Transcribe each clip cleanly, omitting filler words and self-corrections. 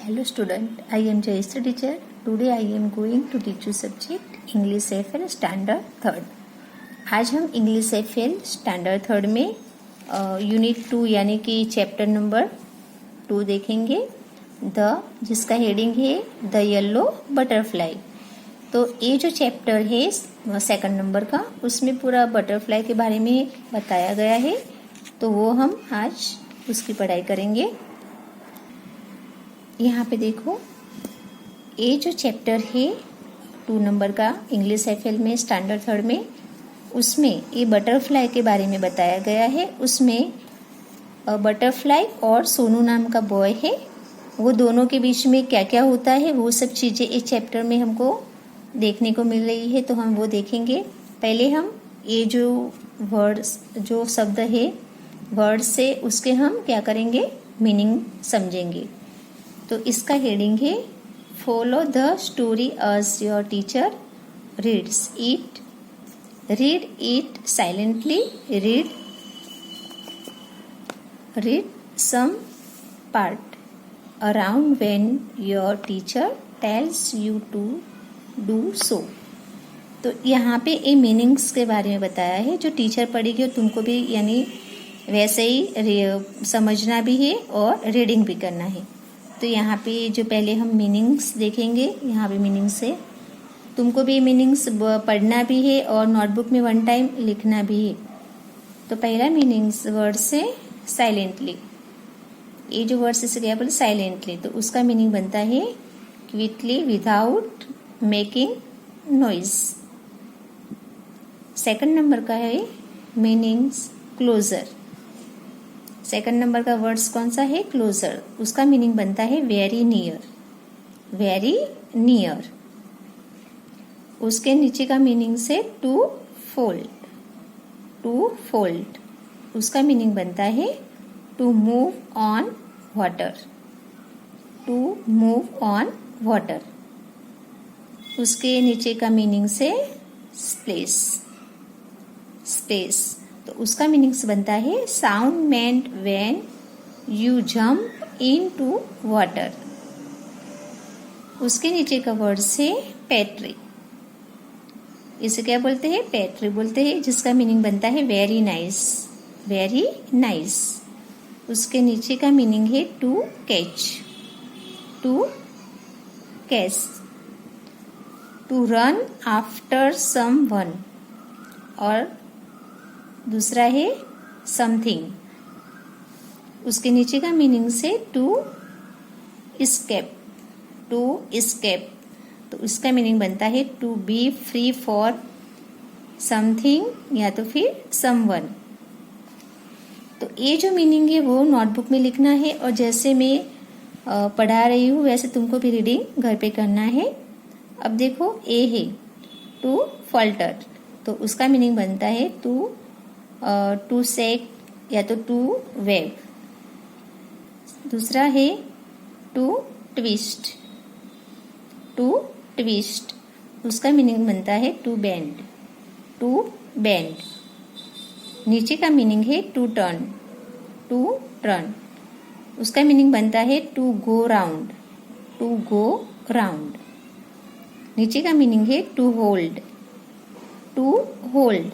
Hello student, I am Jayashree teacher. Today I am going to teach you subject English FL Standard 3rd. आज हम English FL Standard 3rd में unit 2 यानी कि chapter number 2 देखेंगे जिसका heading है the yellow butterfly. तो ये जो चैप्टर है सेकंड नंबर का, उसमें पूरा बटरफ्लाई के बारे में बताया गया है, तो वो हम आज उसकी पढ़ाई करेंगे। यहाँ पे देखो, ये जो चैप्टर है 2 नंबर का इंग्लिश एफएल में स्टैंडर्ड 3rd में, उसमें ये बटरफ्लाई के बारे में बताया गया है। उसमें बटरफ्लाई और सोनू नाम का बॉय है, वो दोनों के बीच में क्या क्या होता है वो सब चीज़ें इस चैप्टर में हमको देखने को मिल रही है, तो हम वो देखेंगे। पहले हम ये जो वर्ड्स जो शब्द है वर्ड से उसके हम क्या करेंगे, मीनिंग समझेंगे। तो इसका हेडिंग है follow the story as your teacher reads it, read it silently, read some part around when your teacher tells you to do so. तो यहाँ पे ये मीनिंग्स के बारे में बताया है, जो टीचर पढ़ेगी और तुमको भी यानी वैसे ही समझना भी है और रीडिंग भी करना है। तो यहाँ पे जो पहले हम मीनिंग्स देखेंगे, यहाँ पे मीनिंग्स है, तुमको भी मीनिंग्स पढ़ना भी है और नोटबुक में 1 टाइम लिखना भी है। तो पहला मीनिंग्स वर्ड से साइलेंटली, ये जो वर्ड से क्या बोले साइलेंटली, तो उसका मीनिंग बनता है quickly without making noise. Second number का है मीनिंग्स क्लोजर। सेकंड नंबर का वर्ड्स कौन सा है, क्लोजर, उसका मीनिंग बनता है वेरी नियर, वेरी नियर। उसके नीचे का मीनिंग से टू फोल्ड, टू फोल्ड, उसका मीनिंग बनता है to move on water, to move on water. उसके नीचे का मीनिंग से स्प्लेश, स्पेस, तो उसका मीनिंग्स बनता है sound meant when you jump into water. उसके नीचे का वर्ड है पेट्री, इसे क्या बोलते हैं, पेट्री बोलते हैं, जिसका मीनिंग बनता है वेरी नाइस, वेरी नाइस। उसके नीचे का मीनिंग है to catch, to catch, to run after someone, और दूसरा है समथिंग। उसके नीचे का मीनिंग से टू एस्केप, टू एस्केप, तो उसका मीनिंग बनता है to be free for something या तो फिर समवन। तो ये जो मीनिंग है वो नोटबुक में लिखना है, और जैसे मैं पढ़ा रही हूँ वैसे तुमको भी रीडिंग घर पे करना है। अब देखो, ए है टू फॉल्टर, तो उसका मीनिंग बनता है टू सेक या तो टू वेव। दूसरा है टू ट्विस्ट, टू ट्विस्ट, उसका मीनिंग बनता है टू बेंड, टू बेंड। नीचे का मीनिंग है टू टर्न, टू टर्न, उसका मीनिंग बनता है to go round, to go round. नीचे का मीनिंग है टू होल्ड, टू होल्ड,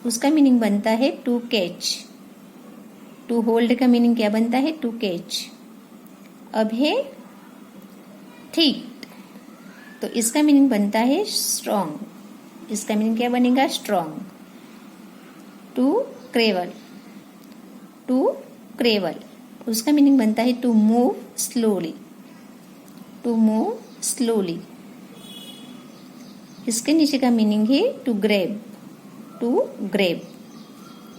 उसका मीनिंग बनता है टू कैच, टू होल्ड का मीनिंग क्या बनता है, टू कैच। अब है थिक, तो इसका मीनिंग बनता है स्ट्रॉन्ग, इसका मीनिंग क्या बनेगा, strong. To crawl, to crawl, उसका मीनिंग बनता है to move slowly, to move slowly. इसके नीचे का मीनिंग है टू ग्रैब, टू ग्रैब,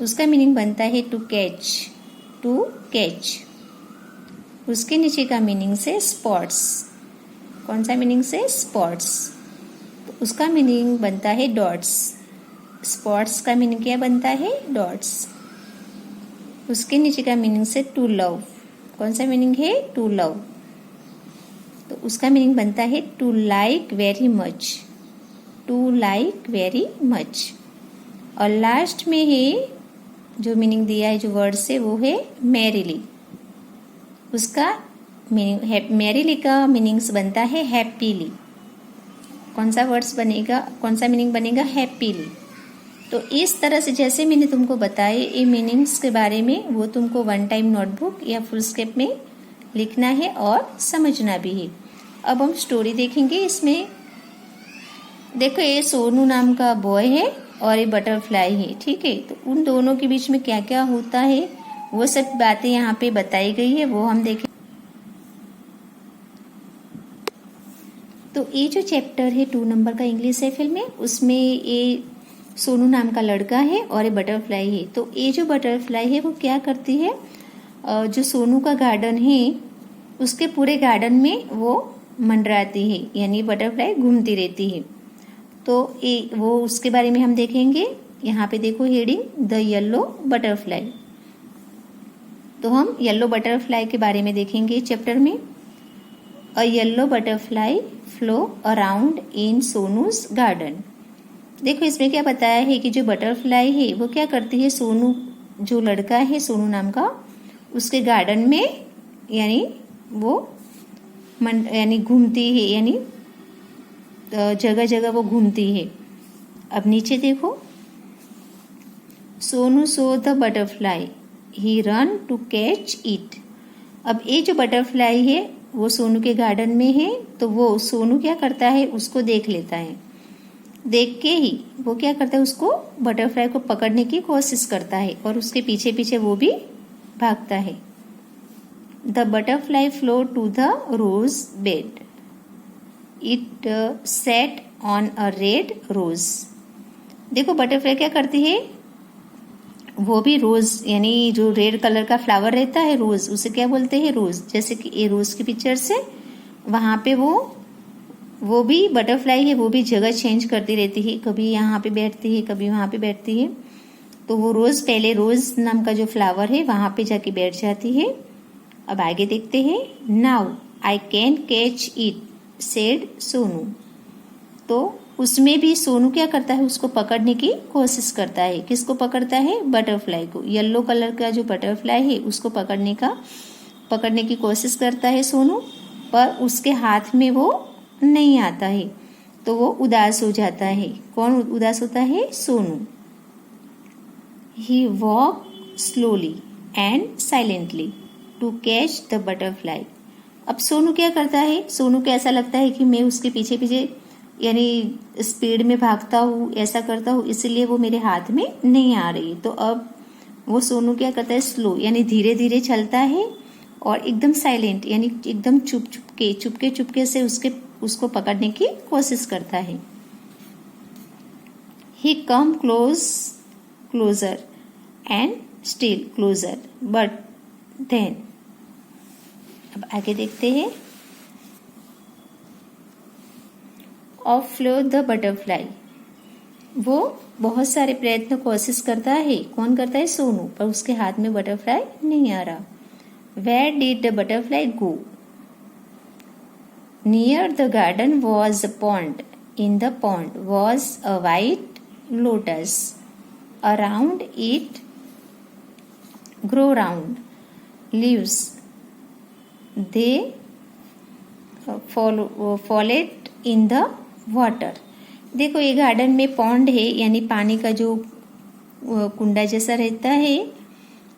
उसका मीनिंग बनता है टू कैच, टू कैच। उसके नीचे का मीनिंग से स्पॉट्स, कौन सा मीनिंग से, स्पॉट्स, तो उसका मीनिंग बनता है डॉट्स, स्पॉट्स का मीनिंग क्या बनता है, डॉट्स। उसके नीचे का मीनिंग से टू लव, कौन सा मीनिंग है, टू लव, तो उसका मीनिंग बनता है to like very much, to like very much. और लास्ट में है जो मीनिंग दिया है जो वर्ड से, वो है मैरिली, उसका मैरीली का मीनिंग्स बनता है हैप्पीली। कौन सा वर्ड्स बनेगा, कौन सा मीनिंग बनेगा, हैप्पीली। तो इस तरह से जैसे मैंने तुमको बताए ये मीनिंग्स के बारे में, वो तुमको वन टाइम नोटबुक या फुल स्केप में लिखना है और समझना भी है। अब हम स्टोरी देखेंगे। इसमें देखो, ये सोनू नाम का बॉय है और ये बटरफ्लाई है, ठीक है। तो उन दोनों के बीच में क्या क्या होता है वो सब बातें यहाँ पे बताई गई है, वो हम देखें। तो ये जो चैप्टर है 2 नंबर का इंग्लिश है फिल्म में, उसमें ये सोनू नाम का लड़का है और ये बटरफ्लाई है। तो ये जो बटरफ्लाई है वो क्या करती है, जो सोनू का गार्डन है उसके पूरे गार्डन में वो मंडराती है, यानी बटरफ्लाई घूमती रहती है। तो ये वो उसके बारे में हम देखेंगे। यहाँ पे देखो हेडिंग, द येलो बटरफ्लाई। तो हम येलो बटरफ्लाई के बारे में देखेंगे चैप्टर में। A yellow butterfly flow around in Sonu's garden. देखो इसमें क्या बताया है कि जो बटरफ्लाई है वो क्या करती है, सोनू जो लड़का है सोनू नाम का, उसके गार्डन में यानी वो यानी घूमती है, यानी जगह जगह वो घूमती है। अब नीचे देखो, Sonu saw the butterfly, he run to catch it. अब ये जो बटरफ्लाई है वो सोनू के गार्डन में है, तो वो सोनू क्या करता है, उसको देख लेता है। देख के ही वो क्या करता है, उसको बटरफ्लाई को पकड़ने की कोशिश करता है और उसके पीछे पीछे वो भी भागता है। The butterfly flew to the rose bed, it sat on a red rose. देखो बटरफ्लाई क्या करती है, वो भी रोज यानी जो रेड कलर का फ्लावर रहता है रोज, उसे क्या बोलते हैं, रोज। जैसे कि ये रोज की पिक्चर से वहां पे वो भी बटरफ्लाई है, वो भी जगह चेंज करती रहती है, कभी यहाँ पे बैठती है कभी वहां पे बैठती है। तो वो रोज पहले रोज नाम का जो फ्लावर है वहां पे जाके बैठ जाती है। अब आगे देखते हैं। Now I can catch it, said Sonu. तो उसमें भी सोनू क्या करता है, उसको पकड़ने की कोशिश करता है। किसको पकड़ता है, बटरफ्लाई को। येलो कलर का जो बटरफ्लाई है उसको पकड़ने की कोशिश करता है सोनू, पर उसके हाथ में वो नहीं आता है, तो वो उदास हो जाता है। कौन उदास होता है, Sonu. He walk slowly and silently to catch the butterfly. अब सोनू क्या करता है, सोनू को ऐसा लगता है कि मैं उसके पीछे पीछे यानी स्पीड में भागता हूँ, ऐसा करता हूँ, इसलिए वो मेरे हाथ में नहीं आ रही। तो अब वो सोनू क्या करता है, स्लो यानी धीरे धीरे चलता है और एकदम साइलेंट यानी एकदम चुपके से उसको पकड़ने की कोशिश करता है। He come closer and still closer but then. अब आगे देखते हैं। ऑफ फ्लो द बटरफ्लाई, वो बहुत सारे प्रयत्न कोशिश करता है। कौन करता है, सोनू, पर उसके हाथ में बटरफ्लाई नहीं आ रहा। Where did the butterfly go, near the garden was a pond, in the pond was a white lotus, around it grow round leaves, they folded in the water. देखो ये गार्डन में पॉन्ड है, यानी पानी का जो कुंडा जैसा रहता है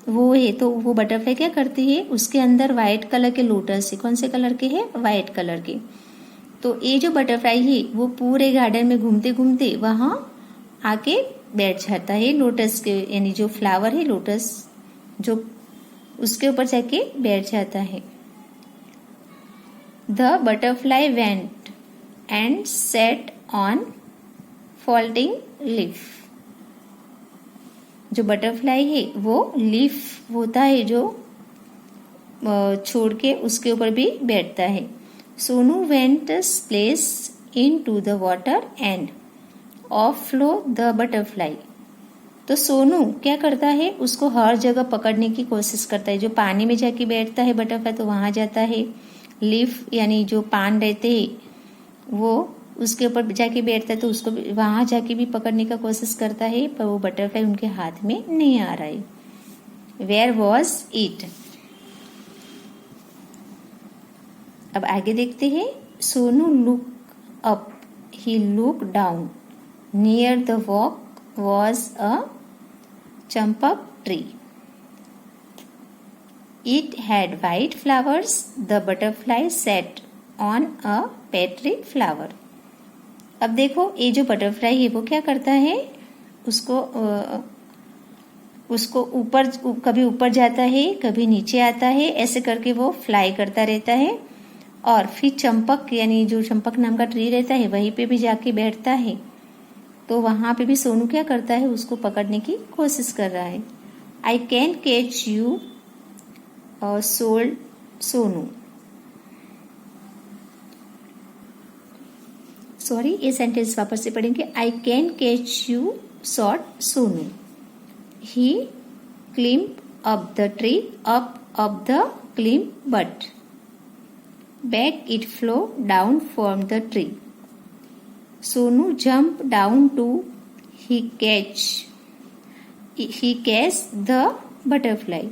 वो है। तो वो बटरफ्लाई क्या करती है, उसके अंदर व्हाइट कलर के लोटस है। कौन से कलर के है, व्हाइट कलर के। तो ये जो बटरफ्लाई है वो पूरे गार्डन में घूमते घूमते वहां आके बैठ जाता है लोटस के, यानी जो फ्लावर है लोटस जो, उसके ऊपर जाके बैठ जाता है। The butterfly went and sat on folding leaf। जो बटरफ्लाई है वो लीफ होता है जो छोड़ के उसके ऊपर भी बैठता है। Sonu went place into the water and off flew the butterfly. तो सोनू क्या करता है, उसको हर जगह पकड़ने की कोशिश करता है। जो पानी में जाके बैठता है बटरफ्लाई तो वहां जाता है। लीफ यानी जो पान रहते हैं वो उसके ऊपर जाके बैठता है, तो उसको वहां जाके भी पकड़ने का कोशिश करता है, पर वो बटरफ्लाई उनके हाथ में नहीं आ रहा है। वेयर वॉज इट, अब आगे देखते हैं। Sonu look up, he look down, near the walk was a Champak tree, it had white flowers, the butterfly sat on a petri flower। अब देखो ये जो बटरफ्लाई है वो क्या करता है, उसको ऊपर, कभी ऊपर जाता है कभी नीचे आता है, ऐसे करके वो फ्लाई करता रहता है। और फिर चंपक यानी जो चंपक नाम का ट्री रहता है वहीं पे भी जाके बैठता है। तो वहां पे भी सोनू क्या करता है, उसको पकड़ने की कोशिश कर रहा है। I can catch you sold Sonu, sorry ये सेंटेंस वापस से पढ़ेंगे। I can catch you short Sonu, he climbed up the tree, up the climb, but back it flew down from the tree. Sonu jumped down to he catch the butterfly।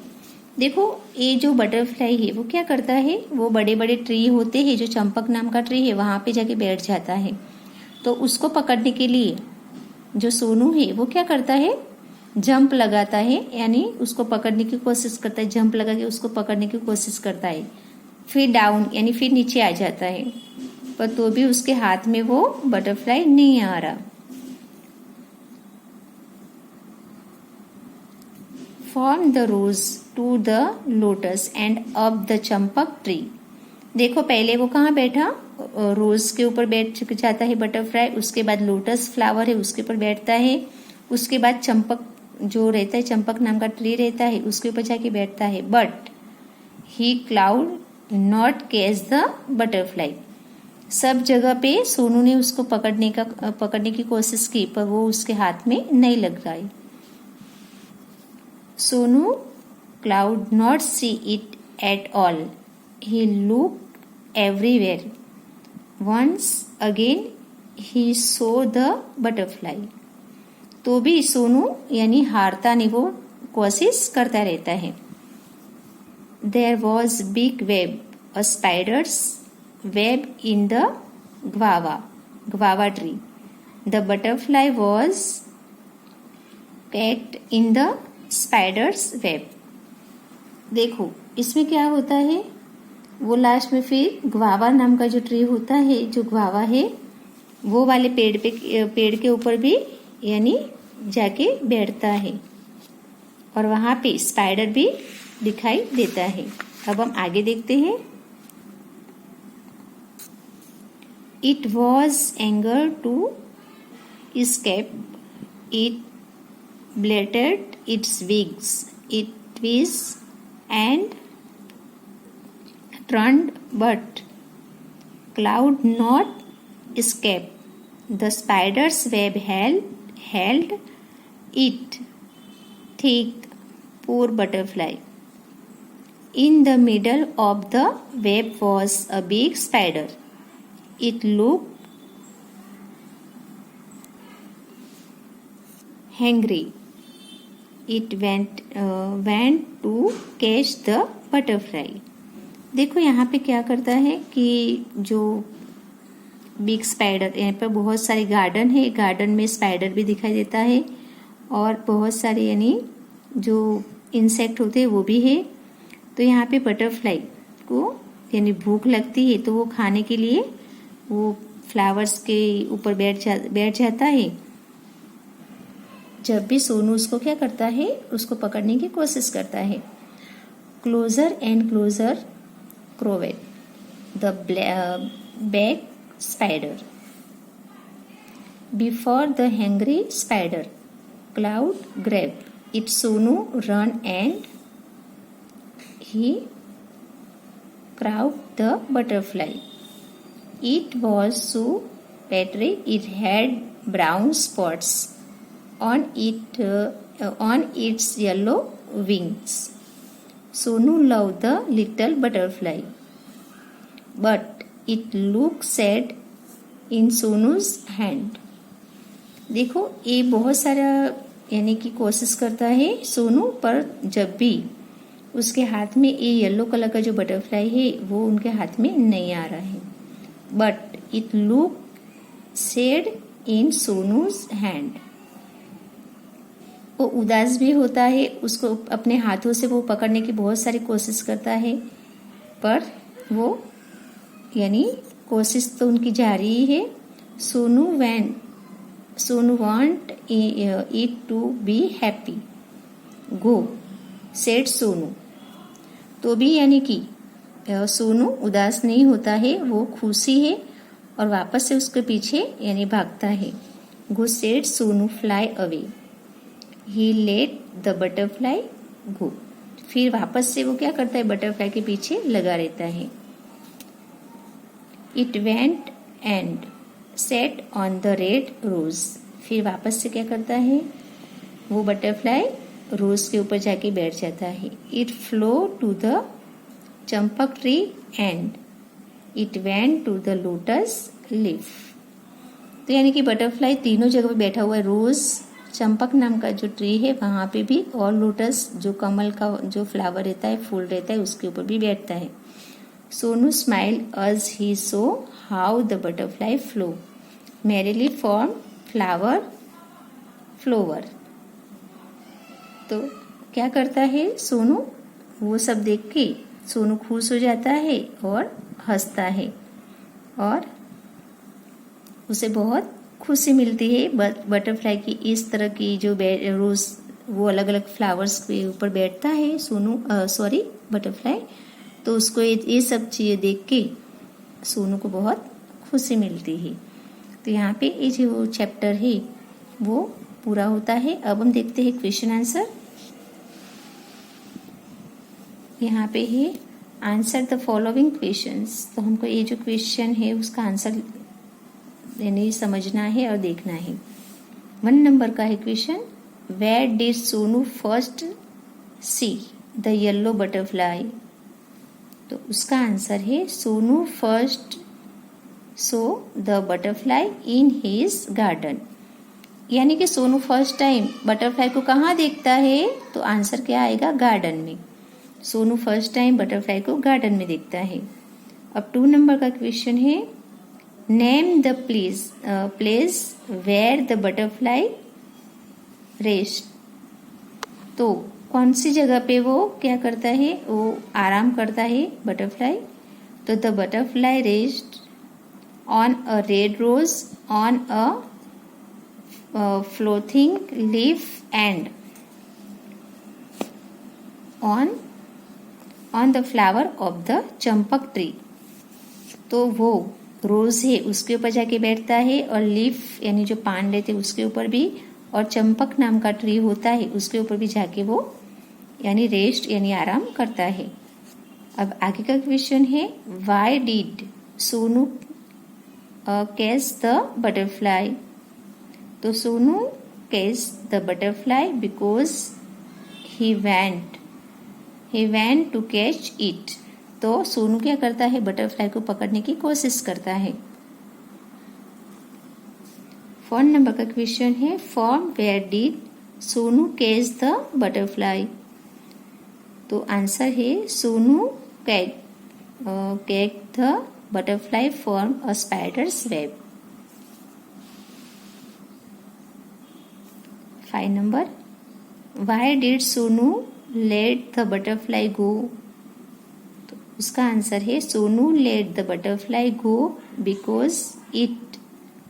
देखो ये जो butterfly है वो क्या करता है, वो बड़े बड़े ट्री होते हैं, जो चंपक नाम का ट्री है वहां पे जाके बैठ जाता है। तो उसको पकड़ने के लिए जो सोनू है वो क्या करता है, जंप लगाता है, यानी उसको पकड़ने की कोशिश करता है, जंप लगा के उसको पकड़ने की कोशिश करता है। फिर डाउन यानी फिर नीचे आ जाता है, पर तो भी उसके हाथ में वो बटरफ्लाई नहीं आ रहा। From the rose to the lotus and up the champak tree. देखो पहले वो कहाँ बैठा, रोज के ऊपर बैठ जाता है बटरफ्लाई, उसके बाद लोटस फ्लावर है उसके ऊपर बैठता है, उसके बाद चंपक जो रहता है, चंपक नाम का ट्री रहता है उसके ऊपर जाके बैठता है। But he cloud not catch the butterfly. सब जगह पे सोनू ने उसको पकड़ने की कोशिश की, पर वो उसके हाथ में नहीं लग रहा है। Sonu could not see it at all, he look everywhere, once again he saw the butterfly. तो भी सोनू यानी हारता नहीं, वो कोशिश करता रहता है। There was big web, a spider's web in the guava tree, the butterfly was packed in the spider's web. देखो इसमें क्या होता है, वो लास्ट में फिर ग्वावा नाम का जो ट्री होता है, जो ग्वावा है वो वाले पेड़ के ऊपर भी यानी जाके बैठता है, और वहां पे स्पाइडर भी दिखाई देता है। अब हम आगे देखते हैं। It was anger to escape, it blunted its wings, it twisted and turned, but could not escape. The spider's web held it thick, poor butterfly. In the middle of the web was a big spider. It looked hungry. It went to catch the butterfly. देखो यहाँ पे क्या करता है कि जो big spider, यहाँ पर बहुत सारे गार्डन है, गार्डन में स्पाइडर भी दिखाई देता है और बहुत सारे यानी जो इंसेक्ट होते हैं वो भी है। तो यहाँ पे बटरफ्लाई को यानी भूख लगती है तो वो खाने के लिए वो फ्लावर्स के ऊपर बैठ जाता है। जब भी सोनू उसको क्या करता है, उसको पकड़ने की कोशिश करता है। क्लोजर एंड क्लोजर क्रोवेट the back spider. Before the hungry spider cloud grabbed it, Sonu ran and he caught the butterfly. It was so pretty, it had brown spots on its yellow wings. Sonu loved the little butterfly, but it looked sad in Sonu's hand. देखो ये बहुत सारा यानी कि कोशिश करता है सोनू, पर जब भी उसके हाथ में ये येलो कलर का जो बटरफ्लाई है वो उनके हाथ में नहीं आ रहा है। But it look sad in Sonu's hand. वो उदास भी होता है, उसको अपने हाथों से वो पकड़ने की बहुत सारी कोशिश करता है, पर वो यानी कोशिश तो उनकी जारी ही है। Sonu want it to be happy. Go said Sonu. तो भी यानी कि सोनू उदास नहीं होता है, वो खुशी है और वापस से उसके पीछे यानी भागता है। Go said Sonu fly away. He let the butterfly go. फिर वापस से वो क्या करता है, बटरफ्लाई के पीछे लगा रहता है। It went and sat on the red rose. फिर वापस से क्या करता है, वो बटरफ्लाई रोज के ऊपर जाके बैठ जाता है। It flew to the champak tree and it went to the lotus leaf. तो यानी कि बटरफ्लाई तीनों जगह पे बैठा हुआ है, रोज, चंपक नाम का जो ट्री है वहां पे भी, और लोटस जो कमल का जो फ्लावर रहता है, फूल रहता है, उसके ऊपर भी बैठता है। Sonu smile as he saw how the butterfly flew merrily from flower flower। तो क्या करता है सोनू, वो सब देख के सोनू खुश हो जाता है और हंसता है और उसे बहुत खुशी मिलती है बटरफ्लाई की। इस तरह की जो रोज वो अलग अलग फ्लावर्स के ऊपर बैठता है बटरफ्लाई, तो उसको ये सब चीज़ें देख के सोनू को बहुत खुशी मिलती है। तो यहाँ पे ये जो चैप्टर है वो पूरा होता है। अब हम देखते हैं क्वेश्चन आंसर। यहाँ पे है आंसर द फॉलोइंग क्वेश्चंस। तो हमको ये जो क्वेश्चन है उसका आंसर यानी समझना है और देखना है। 1 नंबर का है question, where did Sonu first see the yellow butterfly. तो उसका आंसर है Sonu first saw the butterfly in his garden. यानी कि सोनू फर्स्ट टाइम बटरफ्लाई को कहाँ देखता है, तो आंसर क्या आएगा, गार्डन में। सोनू फर्स्ट टाइम बटरफ्लाई को गार्डन में देखता है। अब 2 नंबर का क्वेश्चन है, name the place where the butterfly rest. तो कौन सी जगह पे वो क्या करता है, वो आराम करता है बटरफ्लाई। तो the butterfly rest on a red rose on a floating leaf and on the flower of the champak tree. तो वो रोज है उसके ऊपर जाके बैठता है, और लीफ यानी जो पान रहते उसके ऊपर भी, और चंपक नाम का ट्री होता है उसके ऊपर भी जाके वो यानी रेस्ट यानी आराम करता है। अब आगे का क्वेश्चन है, why did Sonu catch the butterfly. तो Sonu catch the butterfly because he went to catch it. तो सोनू क्या करता है, बटरफ्लाई को पकड़ने की कोशिश करता है। 4 नंबर का क्वेश्चन है, from where did Sonu catch the butterfly. तो आंसर है Sonu catch the butterfly from a spider's web. 5 number, why did Sonu let the butterfly go. तो उसका आंसर है Sonu let the butterfly go because it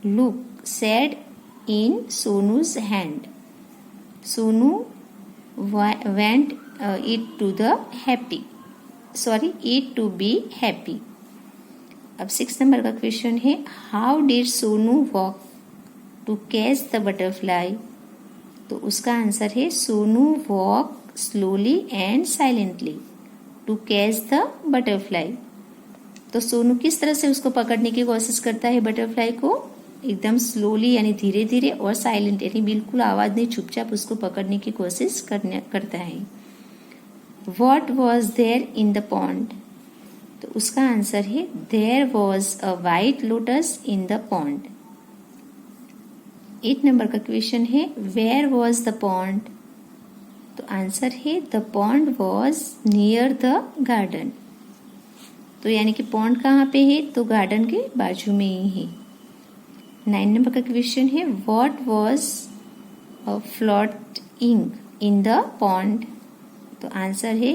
look sad in Sonu's hand. Sonu went it to be happy. अब 6 number का question है, how did Sonu walk to catch the butterfly. तो उसका answer है Sonu walk slowly and silently to catch the butterfly. तो सोनू किस तरह से उसको पकड़ने की कोशिश करता है बटरफ्लाई को, एकदम स्लोली यानी धीरे धीरे, और साइलेंट यानी बिल्कुल आवाज नहीं, चुपचाप उसको पकड़ने की कोशिश करता है। What was there in the pond? तो उसका आंसर है there was a white lotus in the pond। 8 number का क्वेश्चन है, where was the pond? तो आंसर है the pond was near the garden. तो यानी कि पॉन्ड कहाँ पे है, तो गार्डन के बाजू में ही है। 9 नंबर का क्वेश्चन है what was floating in the pond. तो आंसर है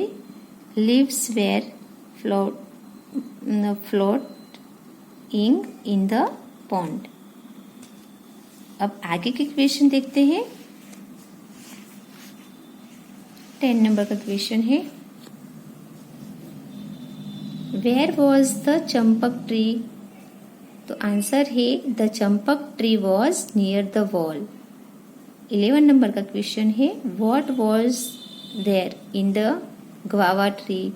leaves were floating in the pond. अब आगे के क्वेश्चन देखते हैं। 10 नंबर का क्वेश्चन है where was the champak tree. तो आंसर है the champak tree was near the wall. 11 number का क्वेश्चन है what was there in the guava tree.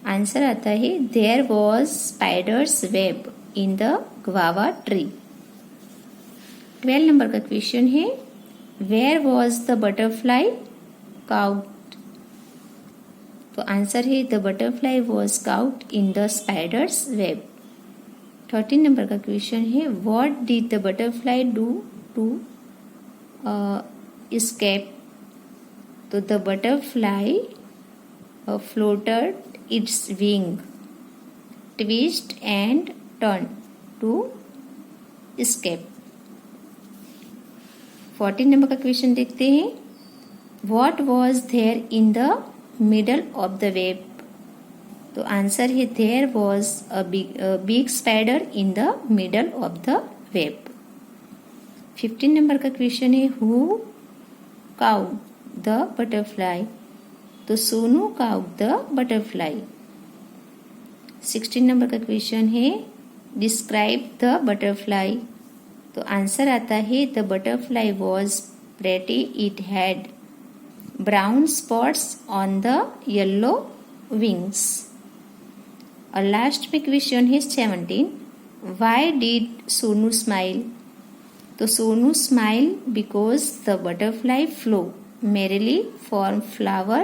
Answer आता है there was spider's web in the guava tree. 12 number का question है where was the butterfly caught. तो answer है the butterfly was caught in the spider's web. 13 number का question है what did the butterfly do to escape। तो the बटरफ्लाई floated its wing, twist and turn to escape। 14 number का question देखते हैं What was there in the middle of the web। तो answer है there was a big spider in the middle of the web। 15 number का question है Who caught the butterfly। तो Sonu caught the butterfly। 16 number का question है Describe the butterfly। तो answer आता है The butterfly was pretty, it had brown spots on the yellow wings। और last में क्वेश्चन है 17 Why did सोनू smile। तो Sonu smile because the butterfly flew merrily from flower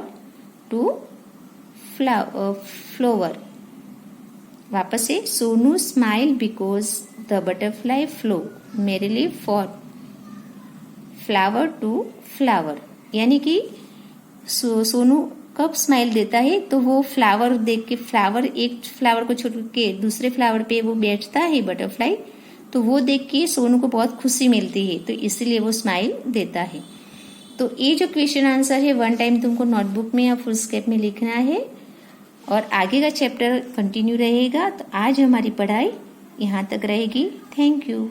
to flower। वापस से Sonu smile because the butterfly flew merrily from flower to flower। यानी कि सोनू कब smile देता है तो वो फ्लावर देख के, फ्लावर एक फ्लावर को छोड़ के दूसरे फ्लावर पे वो बैठता है बटरफ्लाई, तो वो देख के सोनू को बहुत खुशी मिलती है, तो इसलिए वो स्माइल देता है। तो ये जो क्वेश्चन आंसर है 1 टाइम तुमको नोटबुक में या फुल स्केप में लिखना है और आगे का चैप्टर कंटिन्यू रहेगा। तो आज हमारी पढ़ाई यहाँ तक रहेगी। Thank you.